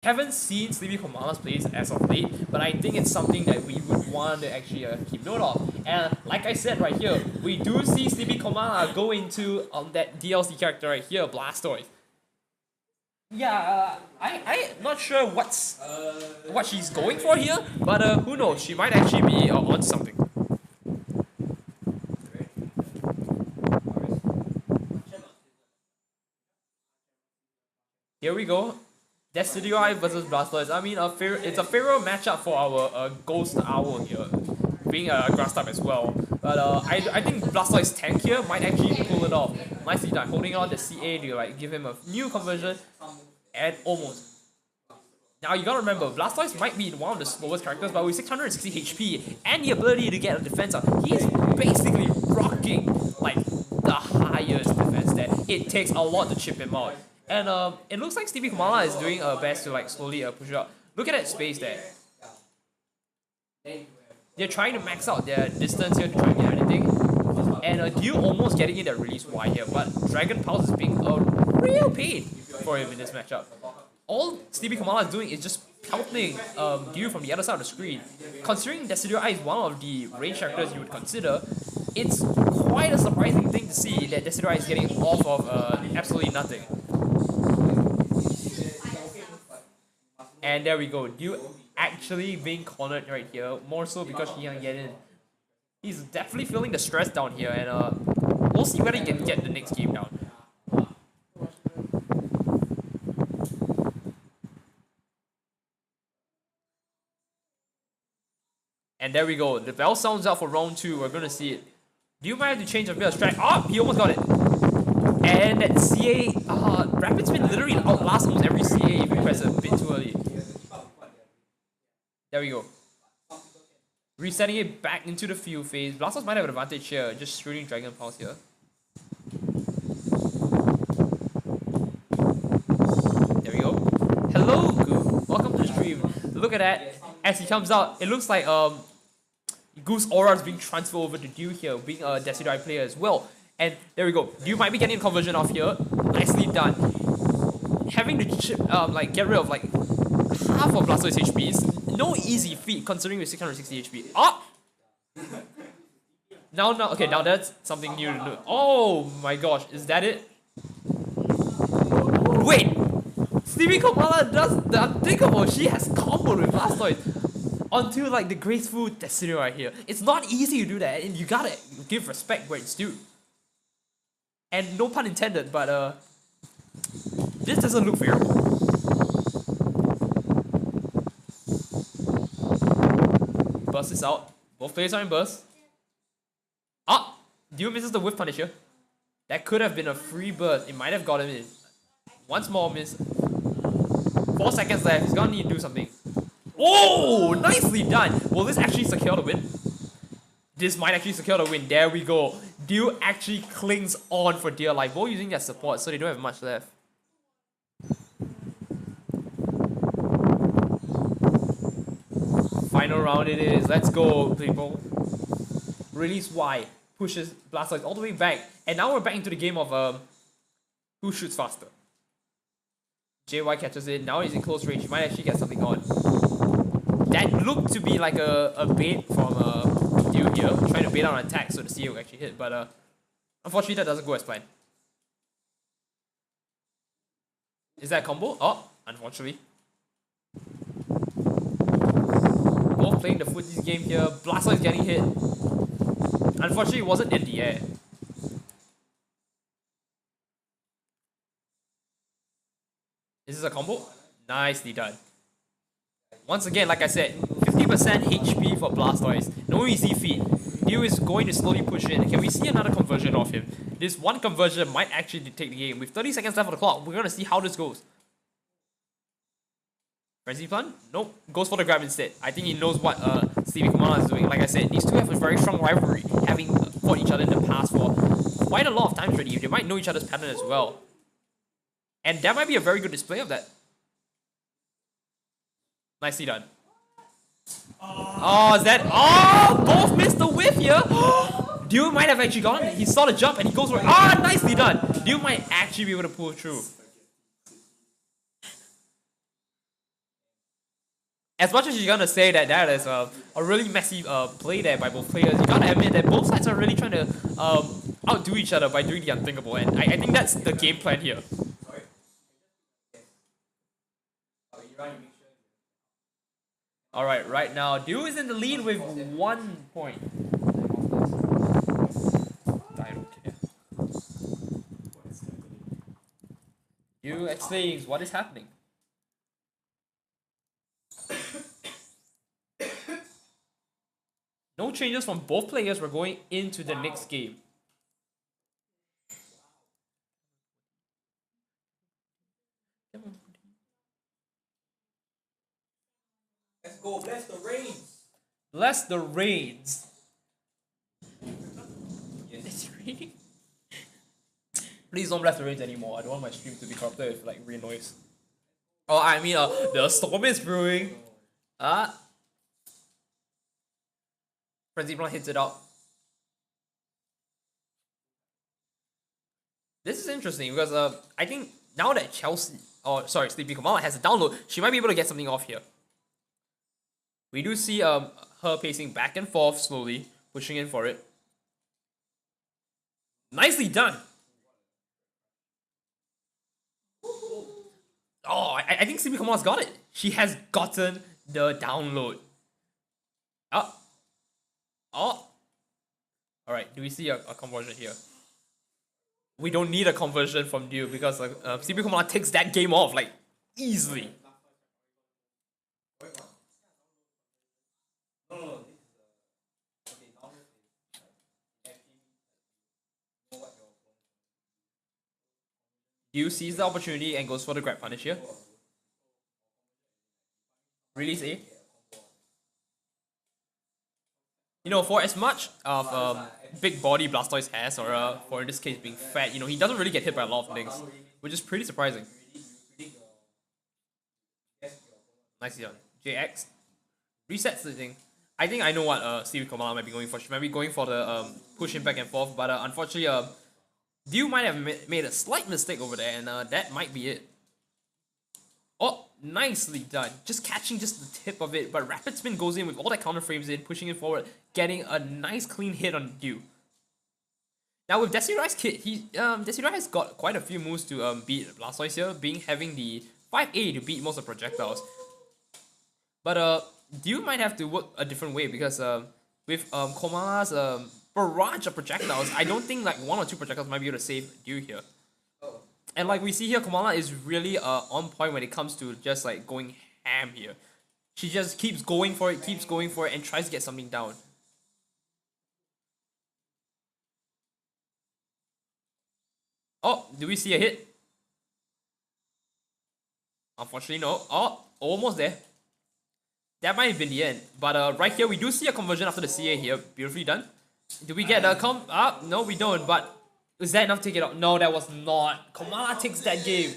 Haven't seen Sleepy Komala's plays as of late, but I think it's something that we would want to actually keep note of. And like I said right here, we do see Sleepy Komala go into that DLC character right here, Blastoise. Yeah, I'm not sure what she's going for here, but who knows? She might actually be on something. Here we go. Decidueye versus Blastoise. I mean, it's a favorable matchup for our Ghost Owl here, being a grass type as well. But I think Blastoise tank here might actually pull it off. Nicely done, holding on the CA to like give him a new conversion, and almost. Now you gotta remember, Blastoise might be one of the slowest characters, but with 660 HP and the ability to get a defense up, he is basically rocking like the highest defense there. It takes a lot to chip him out. And it looks like Sleepy Komala is doing her best to like slowly push it up. Look at that space there. They're trying to max out their distance here to try and get anything. And Dew almost getting in that release wide here, but Dragon Pulse is being a real pain for him in this matchup. All Sleepy Komala is doing is just pelting Dew from the other side of the screen. Considering Decidueye is one of the range characters you would consider, it's quite a surprising thing to see that Decidueye is getting off of absolutely nothing. And there we go, Dew actually being cornered right here, more so because he can't get in. He's definitely feeling the stress down here, and we'll see whether he can get the next game down. And there we go, the bell sounds out for round 2, we're gonna see it. Dew might have to change a bit of strat. Oh, he almost got it. And that CA, Rapid Spin literally outlasts almost every CA if you press a bit too early. There we go. Resetting it back into the field phase. Blastoise might have an advantage here, just shooting Dragon Pulse here. There we go. Hello, Goo. Welcome to the stream. Look at that. As he comes out, it looks like Goo's aura is being transferred over to Dew here, being a Decidueye player as well. And there we go. Dew might be getting a conversion off here. Nicely done. Having to chip, get rid of like half of Blastoise HP is no easy feat considering with 660 HP. Oh! Now, okay, now that's something new to do. Oh my gosh, is that it? Wait! Sleepy Komala does the unthinkable. She has comboed with Blastoise onto like the graceful Decidueye right here. It's not easy to do that, and you gotta give respect where it's due. And no pun intended, but this doesn't look fair. Burst is out. Both players are in burst. Ah! Dew misses the whiff punish here. That could have been a free burst. It might have got him in. Once more miss. 4 seconds left. He's gonna need to do something. Oh! Nicely done! Will this actually secure the win? This might actually secure the win. There we go. Dew actually clings on for dear life. Both using their support, so they don't have much left. Final round it is. Let's go, people. Release Y. Pushes Blastoise all the way back. And now we're back into the game of who shoots faster. JY catches it. Now he's in close range. He might actually get something on. That looked to be like a bait from Dew here. Trying to bait out an attack so the CA will actually hit. But unfortunately that doesn't go as planned. Is that a combo? Oh, unfortunately. Both playing the footsies game here. Blastoise getting hit. Unfortunately, it wasn't in the air. Is this a combo? Nicely done. Once again, like I said, 50% HP for Blastoise. No easy feat. Dew is going to slowly push in. Can we see another conversion of him? This one conversion might actually dictate the game. With 30 seconds left on the clock, we're going to see how this goes. Frenzy Plant? Nope. Goes for the grab instead. I think he knows what Sleepy Komala is doing. Like I said, these two have a very strong rivalry, having fought each other in the past for quite a lot of times already. They might know each other's pattern as well. And that might be a very good display of that. Nicely done. Oh, is that... Oh! Both missed the whiff here! Dew might have actually gone. He saw the jump and he goes for it. Ah, nicely done! Dew might actually be able to pull through. as much as you're gonna say that that is a really messy play there by both players, you gotta admit that both sides are really trying to outdo each other by doing the unthinkable, and I think that's the game plan here. Alright, right now, Dew is in the lead with 1 point. I don't care. Dew explains what is happening. No changes from both players. We're going into the next game. Let's go, bless the rains. Bless the rains. It's raining. Please don't bless the rains anymore. I don't want my stream to be corrupted with like real noise. Oh, I mean, the storm is brewing. Frenzy Blonde hits it out. This is interesting because I think now that Sleepy Kamala has a download, she might be able to get something off here. We do see her pacing back and forth slowly, pushing in for it. Nicely done. Oh, I think Sleepy Kamala's got it. She has gotten the download. Oh. Alright, do we see a conversion here? We don't need a conversion from Dew because CP Kamala takes that game off like easily. Dew sees the opportunity and goes for the grab punish here. Release A. You know, for as much of big body Blastoise has, or for in this case being fat, you know, he doesn't really get hit by a lot of things, which is pretty surprising. Nicely done. JX resets the thing. I think I know what Stevie Kamala might be going for. She might be going for the pushing back and forth, but unfortunately, Dew might have made a slight mistake over there, and that might be it. Oh, nicely done. Just catching just the tip of it, but Rapid Spin goes in with all that counter frames in, pushing it forward, getting a nice clean hit on Dew. Now with Decidueye's kit, Decidueye has got quite a few moves to beat Blastoise here, having the 5A to beat most of the projectiles. But Dew might have to work a different way because with Komala's barrage of projectiles, I don't think like 1 or 2 projectiles might be able to save Dew here. And like we see here, Kamala is really on point when it comes to just like going ham here. She just keeps going for it, and tries to get something down. Oh, do we see a hit? Unfortunately, no. Oh, almost there. That might have been the end. But right here, we do see a conversion after the CA here. Beautifully done. Do we get a no, we don't, but is that enough to take it out? No, that was not. Kamala takes that game.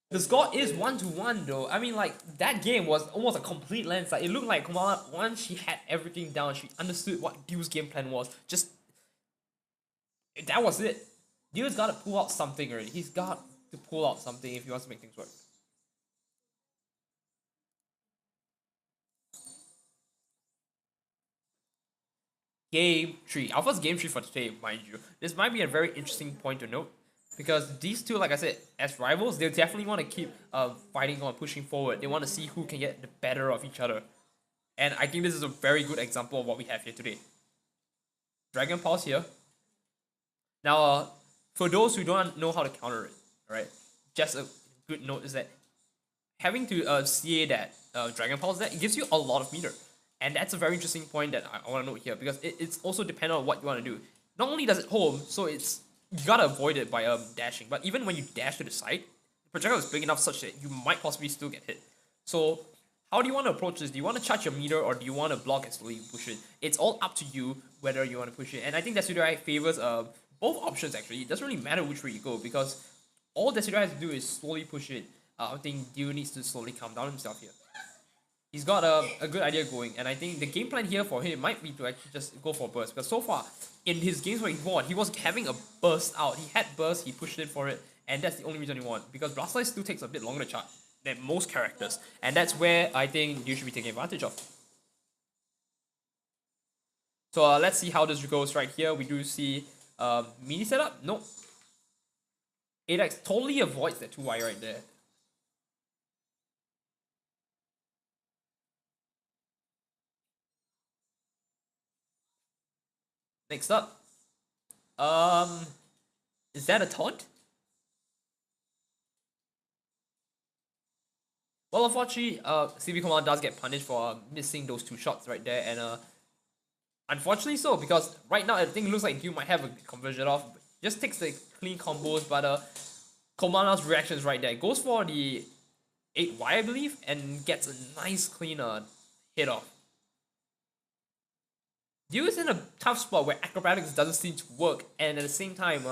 The score is 1-1 though. I mean, like, that game was almost a complete landslide. It looked like Kamala, once she had everything down, she understood what Dew's game plan was. Just, that was it. Dew's got to pull out something already. He's got to pull out something if he wants to make things work. Game 3. Our first game 3 for today, mind you. This might be a very interesting point to note. Because these two, like I said, as rivals, they definitely want to keep fighting on, pushing forward. They want to see who can get the better of each other. And I think this is a very good example of what we have here today. Dragon Pulse here. Now, for those who don't know how to counter it, right? Just a good note is that having to CA that Dragon Pulse, that it gives you a lot of meter. And that's a very interesting point that I want to note here, because it's also dependent on what you want to do. Not only does it home, so you gotta avoid it by dashing, but even when you dash to the side, the projectile is big enough such that you might possibly still get hit. So how do you want to approach this? Do you want to charge your meter, or do you want to block and slowly push it? It's all up to you whether you want to push it. And I think Decidueye favors both options actually. It doesn't really matter which way you go, because all Decidueye has to do is slowly push it. I think Dew needs to slowly calm down himself here. He's got a good idea going, and I think the game plan here for him might be to actually just go for burst. Because so far, in his games where he won, he was having a burst out. He had burst, he pushed in for it, and that's the only reason he won. Because Blastoise still takes a bit longer to charge. than most characters, and that's where I think you should be taking advantage of. So let's see how this goes right here. We do see mini setup. Nope. ADX totally avoids that 2Y right there. Next up. Is that a taunt? Well, unfortunately, CB Commander does get punished for missing those 2 shots right there, and unfortunately so, because right now I think it looks like you might have a conversion off. Just takes the clean combos, but Komanda's reactions right there. Goes for the 8Y, I believe, and gets a nice clean hit off. Dio is in a tough spot where acrobatics doesn't seem to work, and at the same time,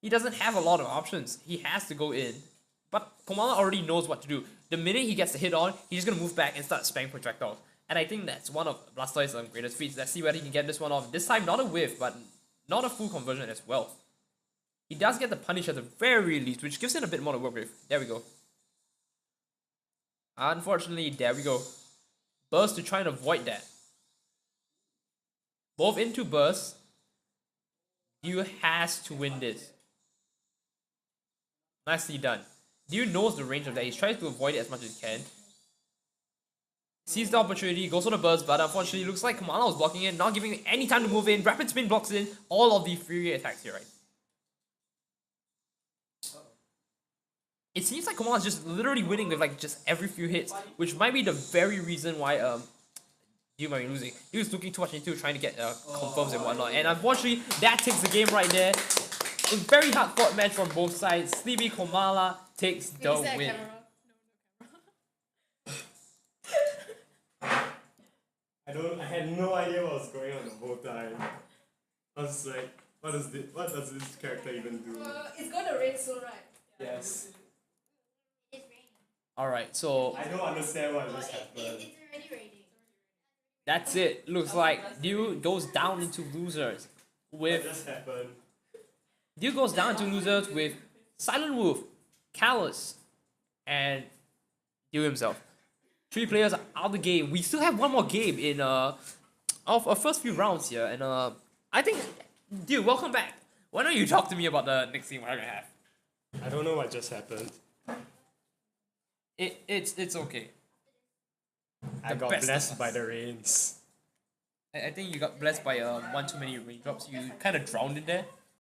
he doesn't have a lot of options. He has to go in. But Komala already knows what to do. The minute he gets the hit on, he's just gonna move back and start spamming projectiles. And I think that's one of Blastoise's greatest feats. Let's see whether he can get this one off. This time, not a whiff, but not a full conversion as well. He does get the punish at the very least, which gives him a bit more to work with. There we go. Unfortunately, there we go. Burst to try and avoid that. Both into burst. Dio has to win this. Nicely done. Dio knows the range of that. He's trying to avoid it as much as he can. Sees the opportunity, goes for the burst, but unfortunately it looks like Kamala was blocking it, not giving him any time to move in. Rapid spin blocks in all of the Fury attacks here, right? It seems like Kamala's just literally winning with like just every few hits, which might be the very reason why Dio might be losing. He was looking too much into trying to get confirms and whatnot, and unfortunately that takes the game right there. A very hard fought match from both sides. Sleepy Komala takes the win. I had no idea what was going on the whole time. I was like, what does this character even do? It's gonna rain soon, right? Yes. It's raining. Alright, so I don't understand what just happened. It's already raining. that's it. Looks like Dio goes down into losers What with just happened? Dio goes down to losers with Silent Wolf, Callus, and Dio himself. 3 players are out of the game. We still have one more game in of our first few rounds here, and I think, Dio, welcome back. Why don't you talk to me about the next game we're gonna have? I don't know what just happened. It's okay. I got best of blessed us. by the rains. I think you got blessed by one too many raindrops. You kind of drowned in there.